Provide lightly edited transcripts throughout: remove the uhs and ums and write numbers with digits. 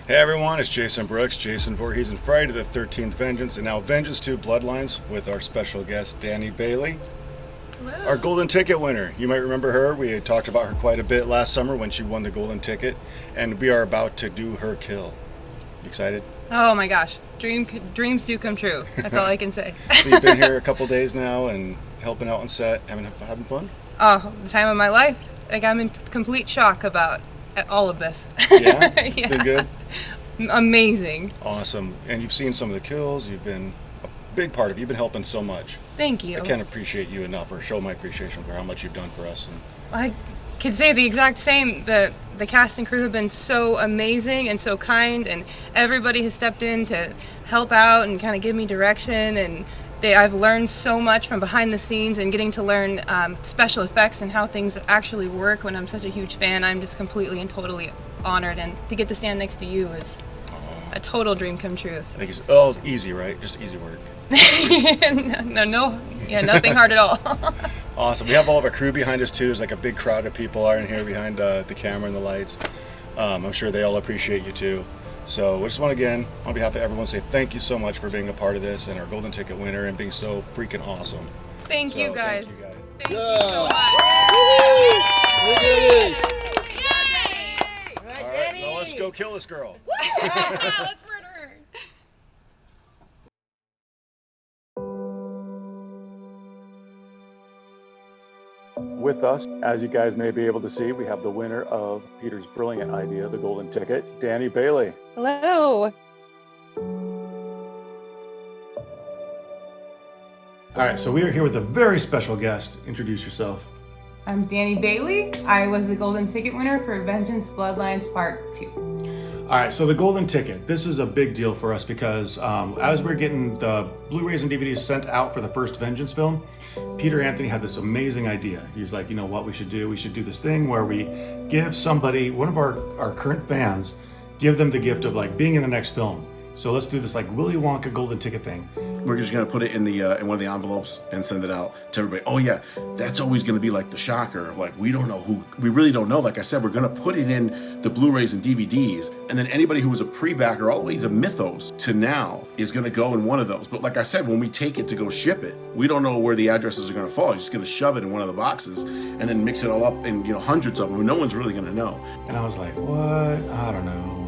Hey everyone, it's Jason Brooks, Jason Voorhees, and Friday the 13th Vengeance, and now Vengeance 2 Bloodlines with our special guest, Dani Bailey. Hello. Our golden ticket winner. You might remember her. We had talked about her quite a bit last summer when she won the golden ticket, and we are about to do her kill. You excited? Oh my gosh, dreams do come true. That's all I can say. So you've been here a couple days now and helping out on set, having fun? Oh, the time of my life. Like, I'm in complete shock about all of this. Yeah? Yeah. Been good? Amazing. Awesome. And you've seen some of the kills. You've been a big part of it. You've been helping so much. Thank you. I can't appreciate you enough or show my appreciation for how much you've done for us. I could say the exact same. The cast and crew have been so amazing and so kind, and everybody has stepped in to help out and kind of give me direction, and I've learned so much from behind the scenes and getting to learn special effects and how things actually work. When I'm such a huge fan, I'm just completely and totally honored, and to get to stand next to you is a total dream come true. So. I think it's easy, right? Just easy work. No, nothing hard at all. Awesome. We have all of our crew behind us too. There's like a big crowd of people are in here behind the camera and the lights. I'm sure they all appreciate you too. So we just want to, again, on behalf of everyone, say thank you so much for being a part of this and our golden ticket winner and being so freaking awesome. Thank you guys. Thank you guys. Thank you so much. We did it! All right, now let's go kill this girl. Let's murder her. With us, as you guys may be able to see, we have the winner of Peter's brilliant idea, the golden ticket, Dani Bailey. Hello. All right, so we are here with a very special guest. Introduce yourself. I'm Dani Bailey. I was the golden ticket winner for Vengeance Bloodlines Part 2. All right, so the golden ticket. This is a big deal for us because as we're getting the Blu-rays and DVDs sent out for the first Vengeance film, Peter Anthony had this amazing idea. He's like, you know what we should do? We should do this thing where we give somebody, one of our current fans, give them the gift of like being in the next film. So let's do this like Willy Wonka golden ticket thing. We're just gonna put it in one of the envelopes and send it out to everybody. Oh yeah, that's always gonna be like the shocker of like, we don't know who, we really don't know. Like I said, we're gonna put it in the Blu-rays and DVDs, and then anybody who was a pre-backer all the way to Mythos to now is gonna go in one of those. But like I said, when we take it to go ship it, we don't know where the addresses are gonna fall. You're just gonna shove it in one of the boxes and then mix it all up in hundreds of them. No one's really gonna know. And I was like, what? I don't know.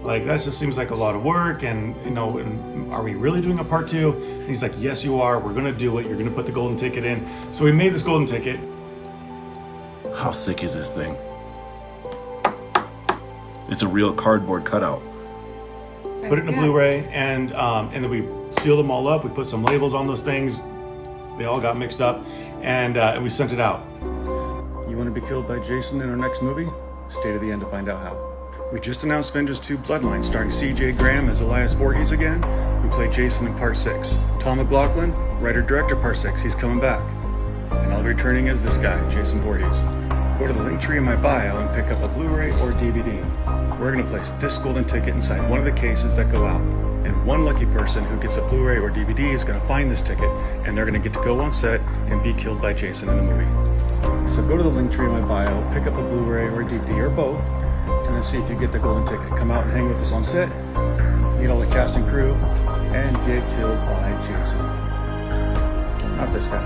Like, that just seems like a lot of work, and are we really doing a part 2? And he's like, yes, you are. We're gonna do it. You're gonna put the golden ticket in. So we made this golden ticket. How sick is this thing? It's a real cardboard cutout. Put it in a Blu-ray, and then we sealed them all up. We put some labels on those things. They all got mixed up, and we sent it out. You want to be killed by Jason in our next movie? Stay to the end to find out how. We just announced Vengeance 2 Bloodlines, starring C.J. Graham as Elias Voorhees again, who played Jason in Part 6. Thom McLoughlin, writer-director Part 6, he's coming back. And I'll be returning as this guy, Jason Voorhees. Go to the link tree in my bio and pick up a Blu-ray or DVD. We're going to place this golden ticket inside one of the cases that go out. And one lucky person who gets a Blu-ray or DVD is going to find this ticket, and they're going to get to go on set and be killed by Jason in the movie. So go to the link tree in my bio, pick up a Blu-ray or a DVD or both, and then see if you get the golden ticket. Come out and hang with us on set, meet all the cast and crew, and get killed by Jason. Not this guy.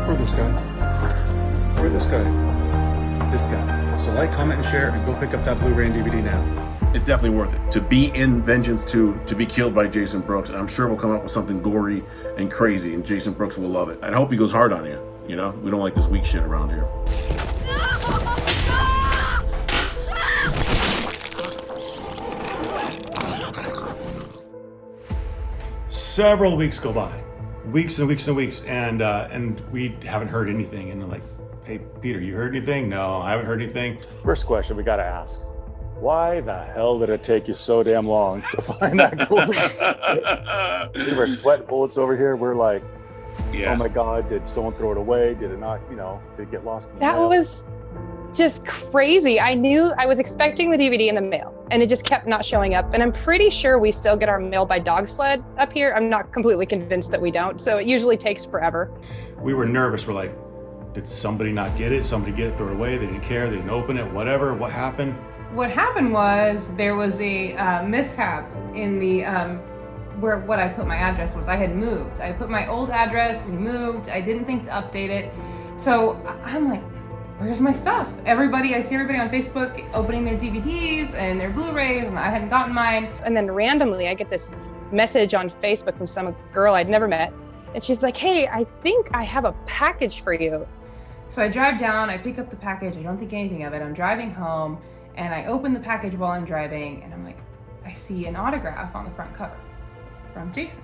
Or this guy. Or this guy. This guy. So like, comment, and share, and go pick up that Blu-ray and DVD now. It's definitely worth it. To be in Vengeance 2, to be killed by Jason Brooks, and I'm sure we'll come up with something gory and crazy, and Jason Brooks will love it. And I hope he goes hard on you. You know, we don't like this weak shit around here. Several weeks go by, weeks and weeks and weeks, and we haven't heard anything. And they're like, hey, Peter, you heard anything? No, I haven't heard anything. First question we got to ask, why the hell did it take you so damn long to find that golden? We were sweating bullets over here. We're like, oh my God, did someone throw it away? Did it not, did it get lost in the mail? Was just crazy. I knew I was expecting the DVD in the mail, and it just kept not showing up. And I'm pretty sure we still get our mail by dog sled up here. I'm not completely convinced that we don't. So it usually takes forever. We were nervous. We're like, did somebody not get it? Somebody get it, throw it away? They didn't care. They didn't open it, whatever. What happened? what happened was there was a mishap in the where what I put my address was. I had moved. I put my old address, we moved. I didn't think to update it. So I'm like, where's my stuff? I see everybody on Facebook opening their DVDs and their Blu-rays, and I hadn't gotten mine. And then randomly I get this message on Facebook from some girl I'd never met. And she's like, hey, I think I have a package for you. So I drive down, I pick up the package, I don't think anything of it. I'm driving home and I open the package while I'm driving and I'm like, I see an autograph on the front cover from Jason.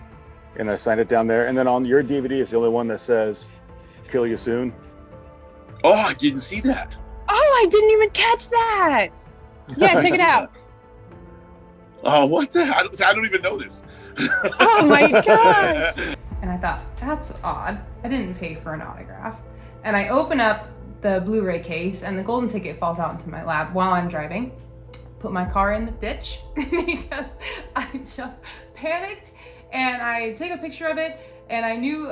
And I signed it down there. And then on your DVD is the only one that says, kill you soon. Oh, I didn't see that. Oh, I didn't even catch that. Yeah, check it out. Oh, what the hell? I don't even know this. Oh my gosh. And I thought, that's odd. I didn't pay for an autograph. And I open up the Blu-ray case and the golden ticket falls out into my lap while I'm driving. Put my car in the ditch because I just panicked, and I take a picture of it, and I knew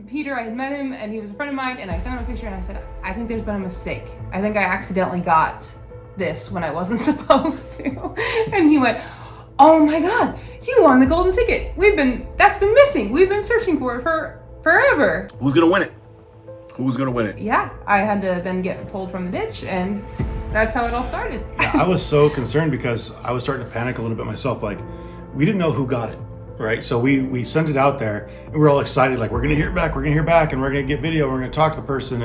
Peter, I had met him and he was a friend of mine, and I sent him a picture and I said, I think there's been a mistake. I think I accidentally got this when I wasn't supposed to. And he went, oh my God, you won the golden ticket. That's been missing. We've been searching for it for forever. Who's gonna win it? Who's gonna win it? Yeah, I had to then get pulled from the ditch, and that's how it all started. Yeah, I was so concerned because I was starting to panic a little bit myself. Like, we didn't know who got it, right? So we sent it out there, and we were all excited, like, we're gonna hear back, and we're gonna get video, we're gonna talk to the person,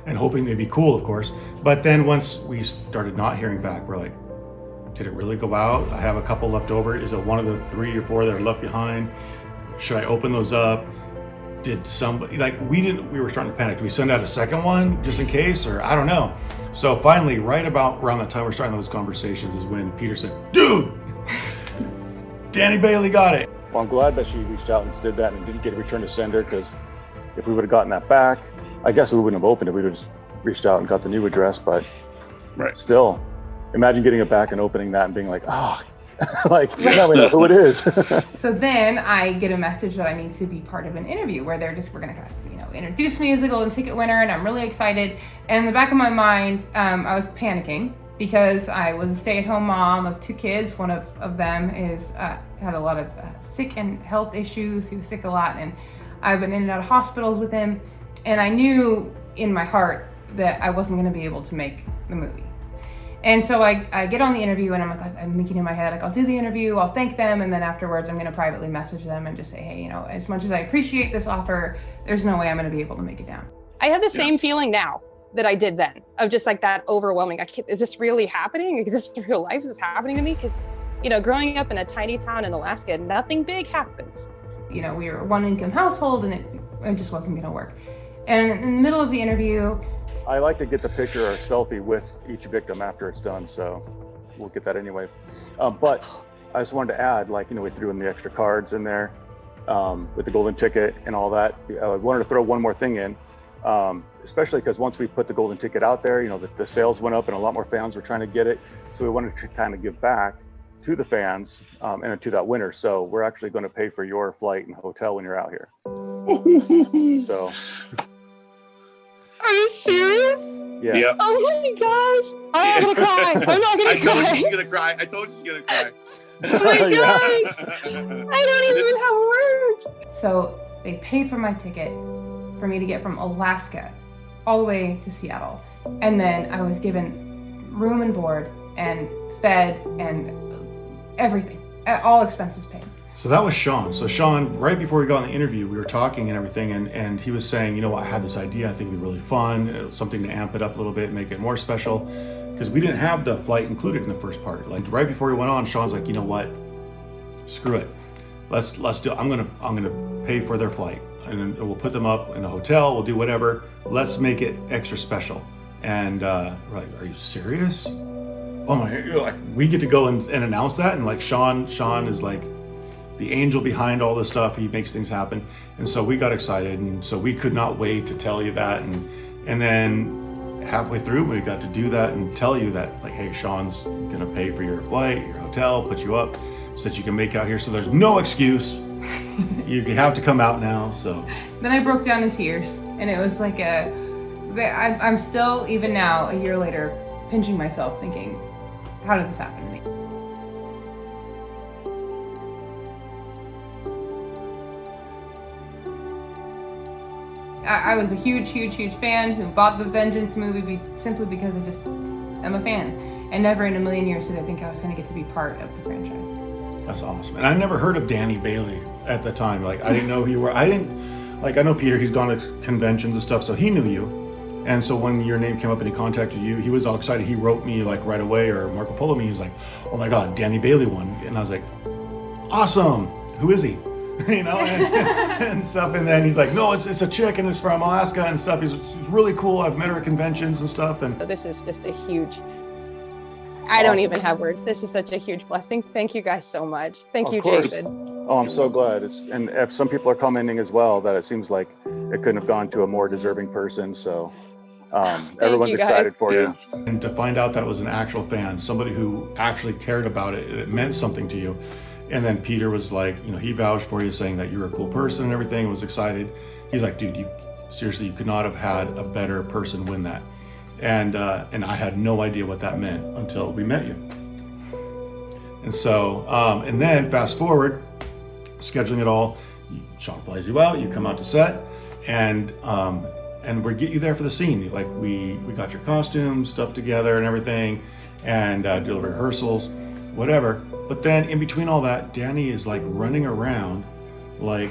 and hoping they'd be cool, of course. But then once we started not hearing back, we're like, did it really go out? I have a couple left over. Is it one of the 3 or 4 that are left behind? Should I open those up? Did somebody, like, we were starting to panic. Did we send out a second one just in case, or I don't know. So finally, right about around the time we're starting those conversations is when Peter said, dude, Dani Bailey got it. Well, I'm glad that she reached out and did that and didn't get a return to sender, because if we would have gotten that back, I guess we wouldn't have opened it. We would have just reached out and got the new address, but right. Still, imagine getting it back and opening that and being like, oh, like, now we know who it is. So then I get a message that I need to be part of an interview where we're gonna kind of, introduce me as a golden ticket winner, and I'm really excited. And in the back of my mind, I was panicking because I was a stay-at-home mom of 2 kids. One of them is had a lot of sick and health issues. He was sick a lot, and I've been in and out of hospitals with him. And I knew in my heart that I wasn't gonna be able to make the movie. And so I get on the interview, and I'm thinking in my head, like, I'll do the interview, I'll thank them, and then afterwards I'm gonna privately message them and just say, hey, as much as I appreciate this offer, there's no way I'm gonna be able to make it down. I have the same feeling now that I did then, of just like that overwhelming, is this really happening? Is this real life? Is this happening to me? Because, growing up in a tiny town in Alaska, nothing big happens. We were a 1-income household, and it just wasn't gonna work. And in the middle of the interview, I like to get the picture or selfie with each victim after it's done, so we'll get that anyway. But I just wanted to add, we threw in the extra cards in there with the golden ticket and all that. I wanted to throw one more thing in, especially because once we put the golden ticket out there, the sales went up and a lot more fans were trying to get it. So we wanted to kind of give back to the fans and to that winner. So we're actually going to pay for your flight and hotel when you're out here. So. Are you serious? Yeah. Yep. Oh my gosh. I'm not gonna cry. I'm not gonna I told cry. you she's gonna cry. I told you she's gonna cry. Oh my gosh. I don't even have words. So they paid for my ticket for me to get from Alaska all the way to Seattle. And then I was given room and board and fed and everything, all expenses paid. So that was Sean. So Sean, right before we got on the interview, we were talking and everything, and he was saying, I had this idea, I think it'd be really fun, something to amp it up a little bit, make it more special, because we didn't have the flight included in the first part. Like right before we went on, Sean's like, you know what? Screw it. Let's do it. I'm gonna pay for their flight, and then we'll put them up in a hotel, we'll do whatever. Let's make it extra special. And we're like, are you serious? Oh my, we get to go and announce that, and Sean is like the angel behind all this stuff. He makes things happen. And so we got excited, and so we could not wait to tell you that. And then halfway through, we got to do that and tell you that, hey, Sean's gonna pay for your flight, your hotel, put you up so that you can make it out here. So there's no excuse. You have to come out now. So then I broke down in tears, and it was like I'm still, even now, a year later, pinching myself thinking, how did this happen to me? I was a huge fan who bought the Vengeance movie simply because I'm a fan. And never in a million years did I think I was going to get to be part of the franchise. That's awesome. And I never heard of Dani Bailey at the time. Like, I didn't know who you were. I know Peter, he's gone to conventions and stuff, so he knew you. And so when your name came up and he contacted you, he was all excited. He wrote me like right away, or Marco Polo me. He was like, oh my God, Dani Bailey won. And I was like, awesome. Who is he? You know, and stuff. And then he's like, no, it's a chick and it's from Alaska and stuff. She's really cool. I've met her at conventions and stuff. And This is just a huge, I don't even have words. This is such a huge blessing. Thank you guys so much. Thank you, course. Jason. Oh, I'm so glad. And if some people are commenting as well, that it seems like it couldn't have gone to a more deserving person. So everyone's you guys. excited for you. And to find out that it was an actual fan, somebody who actually cared about it, it meant something to you. And then Peter was like, you know, he vouched for you, saying that you're a cool person and everything, was excited. He's like, dude, you seriously, you could not have had a better person win that. And I had no idea what that meant until we met you. And so, and then fast forward, scheduling it all, Sean flies you out, you come out to set, and we get you there for the scene. Like we got your costumes, stuff together and everything, and did the rehearsals, whatever. But then in between all that, Dani is like running around like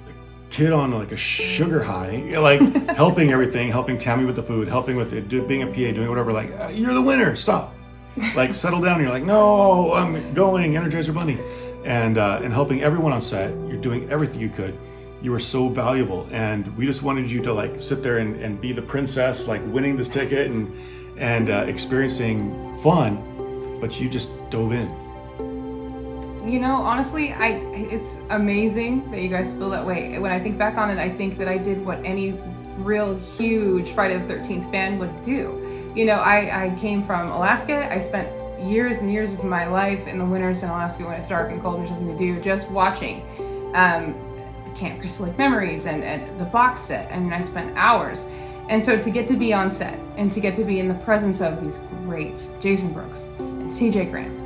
a kid on like a sugar high, like helping everything, helping Tammy with the food, helping with it, being a PA, doing whatever, like, you're the winner, stop. Like, settle down. And you're like, no, I'm going, Energizer Bunny. And helping everyone on set. You're doing everything you could. You were so valuable. And we just wanted you to like sit there and be the princess, like winning this ticket and experiencing fun, but you just dove in. You know, honestly, it's amazing that you guys feel that way. When I think back on it, I think that I did what any real huge Friday the 13th fan would do. You know, I came from Alaska. I spent years and years of my life in the winters in Alaska when it's dark and cold and there's nothing to do, just watching the Camp Crystal Lake Memories and the box set. I mean, I spent hours. And so to get to be on set and to get to be in the presence of these greats, Jason Brooks and CJ Graham,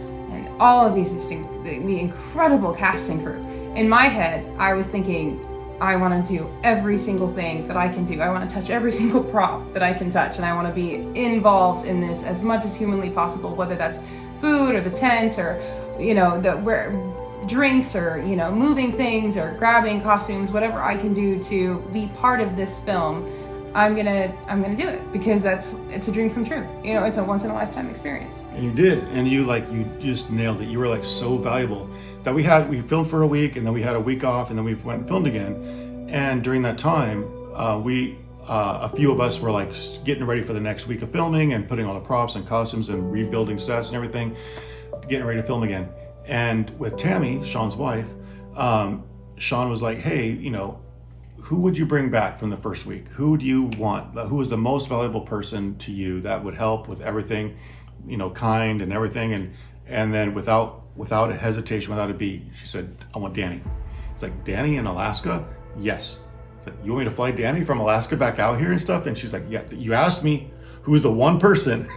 all of these, the incredible casting crew. In my head, I was thinking, I want to do every single thing that I can do. I want to touch every single prop that I can touch, and I want to be involved in this as much as humanly possible, whether that's food or the tent or, you know, drinks or, you know, moving things or grabbing costumes, whatever I can do to be part of this film. I'm gonna do it because it's a dream come true. You know, it's a once in a lifetime experience. And you did, and you just nailed it. You were like so valuable that we filmed for a week, and then we had a week off, and then we went and filmed again. And during that time, a few of us were like getting ready for the next week of filming and putting all the props and costumes and rebuilding sets and everything, getting ready to film again. And with Tammy, Sean's wife, Sean was like, hey, you know, who would you bring back from the first week? Who do you want? Who is the most valuable person to you that would help with everything, you know, kind and everything? And then without a hesitation, without a beat, she said, I want Dani. It's like, Dani in Alaska? Yes. Like, you want me to fly Dani from Alaska back out here and stuff? And she's like, yeah, you asked me who's the one person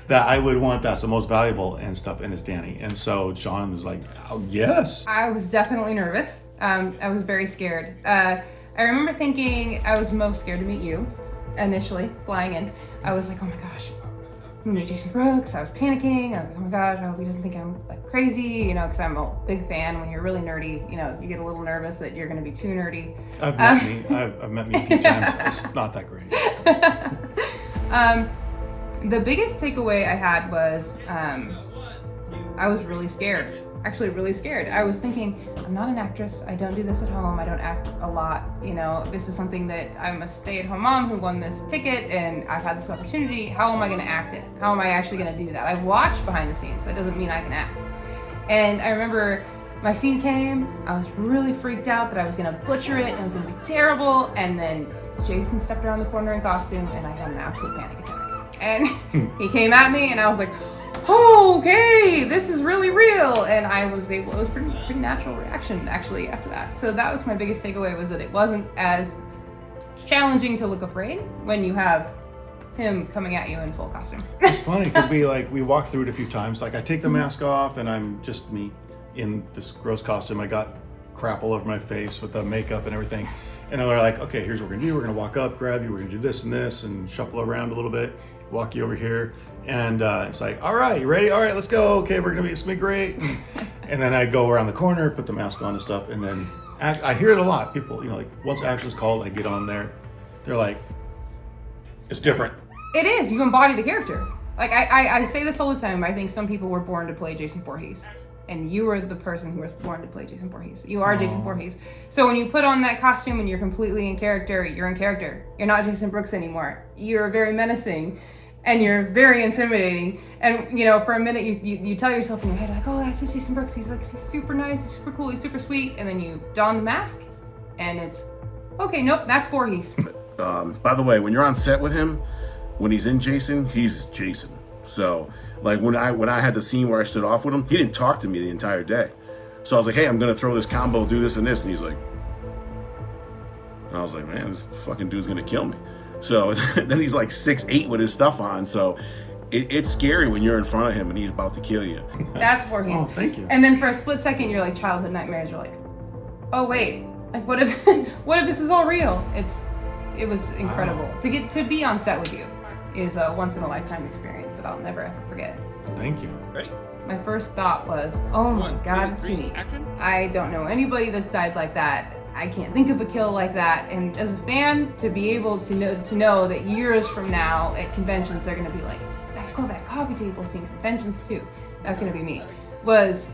that I would want that's the most valuable and stuff, and it's Dani. And so Sean was like, oh, yes. I was definitely nervous. I was very scared. I remember thinking I was most scared to meet you initially, flying in. I was like, oh my gosh, I'm gonna meet Jason Brooks. I was panicking. I was like, oh my gosh, I hope he doesn't think I'm like crazy, you know, because I'm a big fan. When you're really nerdy, you know, you get a little nervous that you're gonna be too nerdy. I've met me a few times. It's not that great. The biggest takeaway I had was I was really scared. Actually really scared. I was thinking, I'm not an actress. I don't do this at home. I don't act a lot. You know, this is something that I'm a stay-at-home mom who won this ticket and I've had this opportunity. How am I going to act it? How am I actually going to do that? I've watched behind the scenes. That doesn't mean I can act. And I remember my scene came. I was really freaked out that I was going to butcher it and it was going to be terrible. And then Jason stepped around the corner in costume and I had an absolute panic attack. And he came at me and I was like, oh, okay, this is really real. And it was pretty natural reaction actually after that. So that was my biggest takeaway, was that it wasn't as challenging to look afraid when you have him coming at you in full costume. It's funny because we walked through it a few times. Like I take the mask off and I'm just me in this gross costume. I got crap all over my face with the makeup and everything. And they're like, okay, here's what we're gonna do. We're gonna walk up, grab you, we're gonna do this and this and shuffle around a little bit, walk you over here. And it's like, all right, you ready? All right, let's go. Okay, it's gonna be great. And then I go around the corner, put the mask on and stuff. And then I hear it a lot. People, like once action's called, I get on there. They're like, it's different. It is. You embody the character. Like I say this all the time. I think some people were born to play Jason Voorhees, and you are the person who was born to play Jason Voorhees. You are Jason Voorhees. So when you put on that costume and you're completely in character, you're in character. You're not Jason Brooks anymore. You're very menacing, and you're very intimidating. And for a minute you tell yourself in your head like, oh, that's just Jason Brooks. He's super nice. He's super cool. He's super sweet. And then you don the mask, and it's okay. Nope, that's Voorhees. By the way, when you're on set with him, when he's in Jason, he's Jason. So, like when I had the scene where I stood off with him, he didn't talk to me the entire day. So I was like, hey, I'm gonna throw this combo, do this and this, and he's like, and I was like, man, this fucking dude's gonna kill me. So then he's like 6'8" with his stuff on. So it's scary when you're in front of him and he's about to kill you. That's Voorhees. Oh, thank you. And then for a split second, you're like childhood nightmares. You're like, oh wait, like what if this is all real? It was incredible. Wow. To get to be on set with you is a once in a lifetime experience that I'll never ever forget. Thank you. Ready? My first thought was, oh my God, it's unique. Action. I don't know anybody that's died like that. I can't think of a kill like that. And as a fan, to be able to know that years from now at conventions they're gonna be like, that coffee table scene at conventions too. That's gonna be me. Was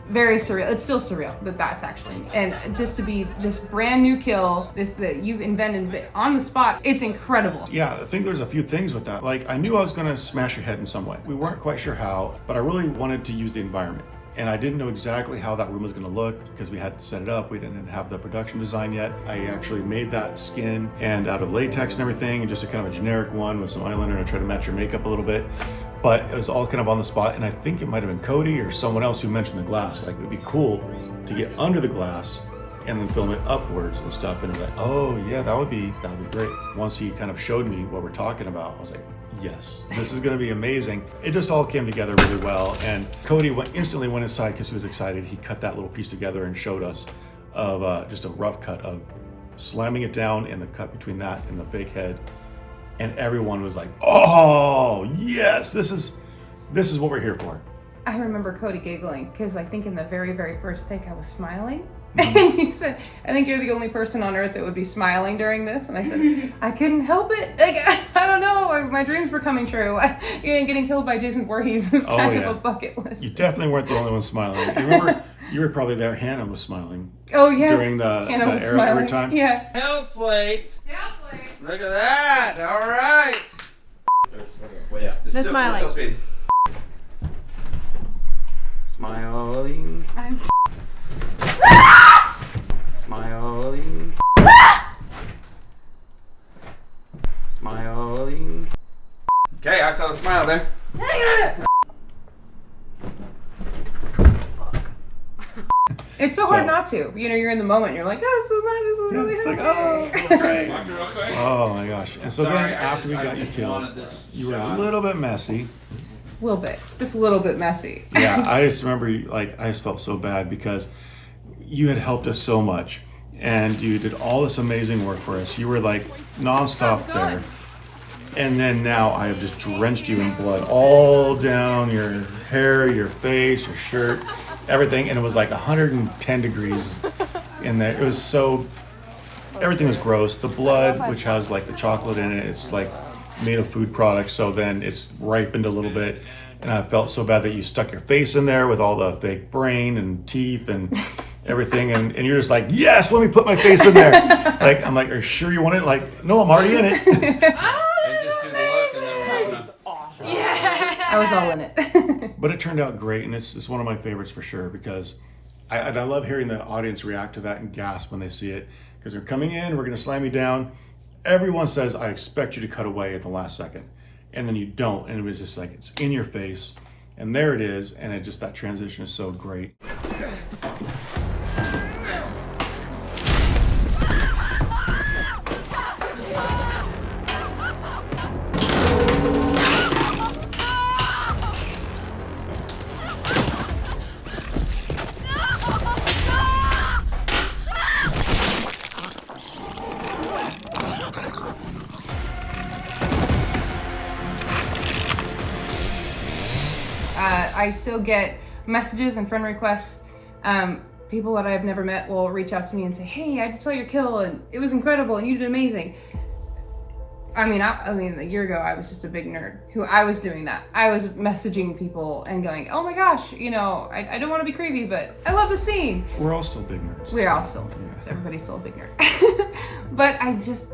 very surreal. It's still surreal that that's actually me. And just to be this brand new kill, this that you invented on the spot, it's incredible. Yeah, I think there's a few things with that. Like I knew I was gonna smash your head in some way. We weren't quite sure how, but I really wanted to use the environment. And I didn't know exactly how that room was gonna look because we had to set it up. We didn't have the production design yet. I actually made that skin and out of latex and everything, and just a kind of a generic one with some eyeliner to try to match your makeup a little bit. But it was all kind of on the spot, and I think it might have been Cody or someone else who mentioned the glass. Like, it would be cool to get under the glass and then film it upwards and stuff. And it was like, oh yeah, that would be great. Once he kind of showed me what we're talking about, I was like, yes, this is gonna be amazing. It just all came together really well. And Cody instantly went inside because he was excited. He cut that little piece together and showed us of just a rough cut of slamming it down and the cut between that and the fake head. And everyone was like, oh, yes, this is what we're here for. I remember Cody giggling because I think in the very, very first take I was smiling. And he said, I think you're the only person on earth that would be smiling during this. And I said, I couldn't help it. Like, I don't know, my dreams were coming true. Getting killed by Jason Voorhees is kind of a bucket list. You definitely weren't the only one smiling. You remember, you were probably there, Hannah was smiling. Oh, yes. During the Hannah was era smiling. every time. Yeah. Hell slate. Look at that. All right. The smiling. Smiling. I'm Smiling. Smiling. Okay, I saw the smile there. It's so hard not to. You're in the moment. You're like, oh, this is nice. This is really It's like, happening. oh, that's great. Oh my gosh. And so then after we got you killed, you were a little bit messy. A little bit. Just a little bit messy. Yeah, I just remember, I just felt so bad because you had helped us so much and you did all this amazing work for us. You were like nonstop there. And then now I have just drenched you in blood all down your hair, your face, your shirt, everything. And it was like 110 degrees in there. It was so, everything was gross. The blood, which has like the chocolate in it, it's like made of food products. So then it's ripened a little bit. And I felt so bad that you stuck your face in there with all the fake brain and teeth and everything. And you're just like, yes, let me put my face in there. Like, I'm like, are you sure you want it? Like, no, I'm already in it. I was all in it. But it turned out great, and it's one of my favorites for sure because I love hearing the audience react to that and gasp when they see it because they're coming in, we're going to slam you down. Everyone says, I expect you to cut away at the last second, and then you don't, and it was just like, it's in your face, and there it is, and it just, that transition is so great. I still get messages and friend requests. People that I've never met will reach out to me and say, hey, I just saw your kill and it was incredible and you did amazing. I mean, a year ago, I was just a big nerd I was doing that. I was messaging people and going, oh my gosh, I don't want to be creepy, but I love the scene. We're all still big nerds. We're all still, everybody's still a big nerd. But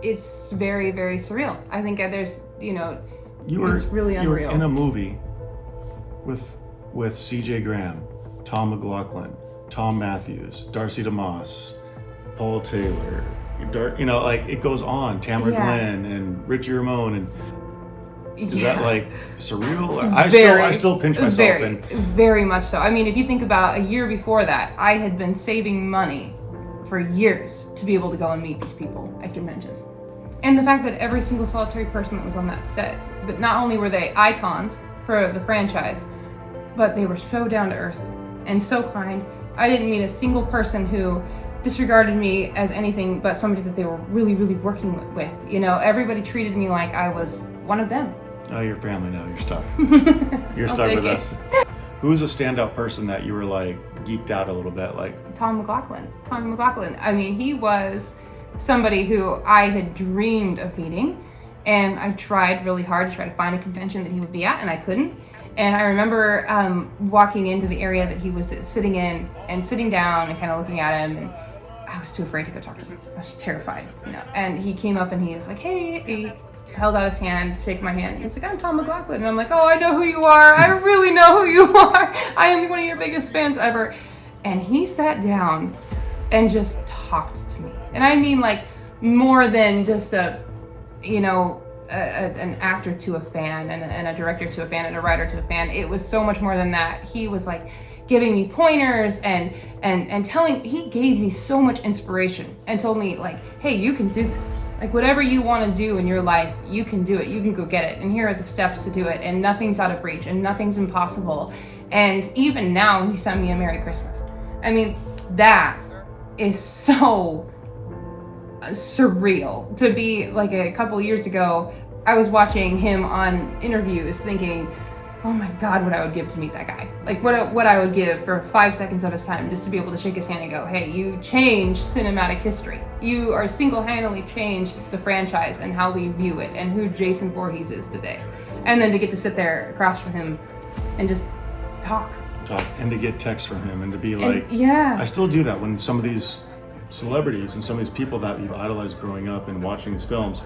it's very, very surreal. I think there's, it's really unreal. You were in a movie with CJ Graham, Thom McLoughlin, Thom Mathews, Darcy Demoss, Paul Taylor, it goes on. Tamara Glynn and Richie Ramone, and is that like surreal? I still pinch myself. Very much so. I mean, if you think about a year before that, I had been saving money for years to be able to go and meet these people at conventions. And the fact that every single solitary person that was on that set, that not only were they icons for the franchise, but they were so down to earth and so kind. I didn't meet a single person who disregarded me as anything but somebody that they were really, really working with. Everybody treated me like I was one of them. Oh, you're family now. You're stuck. You're stuck with us. Who's a standout person that you were like geeked out a little bit? Like Thom McLoughlin. I mean, he was somebody who I had dreamed of meeting, and I tried really hard to try to find a convention that he would be at, and I couldn't. And I remember walking into the area that he was sitting in and sitting down and kind of looking at him, and I was too afraid to go talk to him. I was terrified, And he came up and he was like, hey, he held out his hand, shake my hand. He was like, I'm Thom McLoughlin. And I'm like, oh, I know who you are. I really know who you are. I am one of your biggest fans ever. And he sat down and just talked to me. And I mean, like, more than just an actor to a fan and a director to a fan and a writer to a fan. It was so much more than that. He was like giving me pointers and he gave me so much inspiration and told me like, hey, you can do this. Like whatever you want to do in your life, you can do it. You can go get it. And here are the steps to do it. And nothing's out of reach and nothing's impossible. And even now he sent me a Merry Christmas. I mean, that is so surreal to be like a couple years ago. I was watching him on interviews thinking, oh my God, what I would give to meet that guy. Like what I would give for 5 seconds of his time just to be able to shake his hand and go, hey, you changed cinematic history. You are single-handedly changed the franchise and how we view it and who Jason Voorhees is today. And then to get to sit there across from him and just talk. And to get text from him and to be like, yeah. I still do that when some of these celebrities and some of these people that you've idolized growing up and watching these films,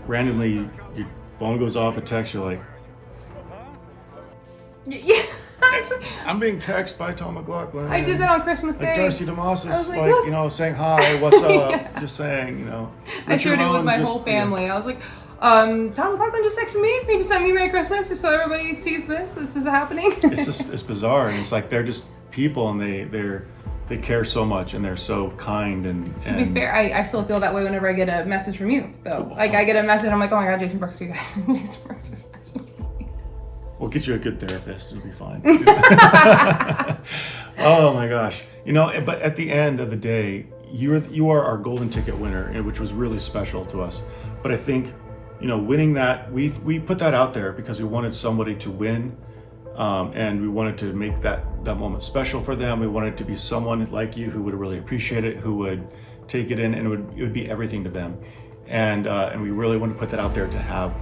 randomly your phone goes off, a text, you're like, yeah. I'm being texted by Thom McLoughlin. I did that on Christmas Day. Like Darcy Demoss is like saying hi, what's up, yeah. Just saying, I shared it with my whole family. Yeah. I was like, Thom McLoughlin just texted me. He just sent me Merry Christmas just so everybody sees this. This is happening. It's bizarre, and it's like they're just people, and they care so much, and they're so kind. And to be fair, I still feel that way whenever I get a message from you, though. Like I get a message, I'm like, oh my God, Jason Brooks, you guys. Jason Brooks is messaging me. We'll get you a good therapist. It'll be fine. Oh my gosh, But at the end of the day, you are our golden ticket winner, which was really special to us. But I think, winning that, we put that out there because we wanted somebody to win. And we wanted to make that moment special for them. We wanted it to be someone like you who would really appreciate it, who would take it in, and it would be everything to them. And we really wanted to put that out there to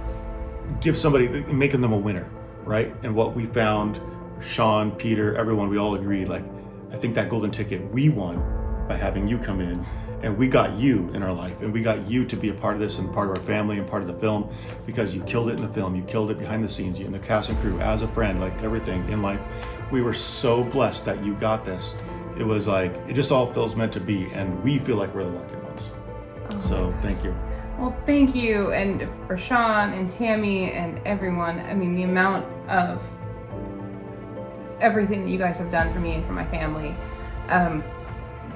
give somebody, making them a winner, right? And what we found, Sean, Peter, everyone, we all agreed, like, I think that golden ticket we won by having you come in. And we got you in our life, and we got you to be a part of this and part of our family and part of the film because you killed it in the film, you killed it behind the scenes, you and the cast and crew, as a friend, like everything in life. We were so blessed that you got this. It was like, it just all feels meant to be, and we feel like we're the lucky ones. So thank you. Well, thank you, and for Sean and Tammy and everyone. I mean, the amount of everything that you guys have done for me and for my family,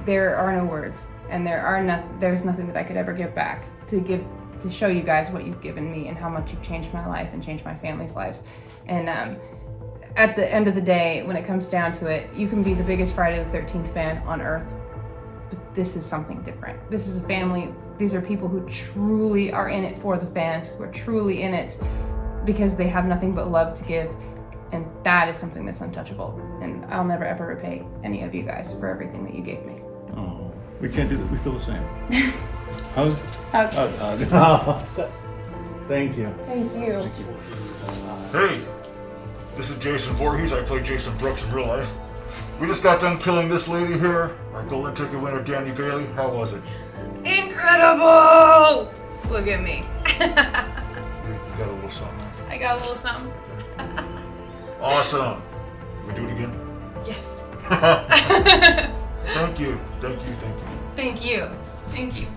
there are no words. And there's nothing that I could ever give back to show you guys what you've given me and how much you've changed my life and changed my family's lives. And at the end of the day, when it comes down to it, you can be the biggest Friday the 13th fan on earth, but this is something different. This is a family. These are people who truly are in it for the fans, who are truly in it because they have nothing but love to give. And that is something that's untouchable. And I'll never ever repay any of you guys for everything that you gave me. Oh, we can't do that. We feel the same. Hug? Hug. Hug. Thank you. Thank you. Hey, this is Jason Voorhees. I play Jason Brooks in real life. We just got done killing this lady here, our golden ticket winner, Dani Bailey. How was it? Incredible! Look at me. You got a little something. I got a little something. Awesome. We do it again? Yes. Thank you. Thank you. Thank you. Thank you. Thank you.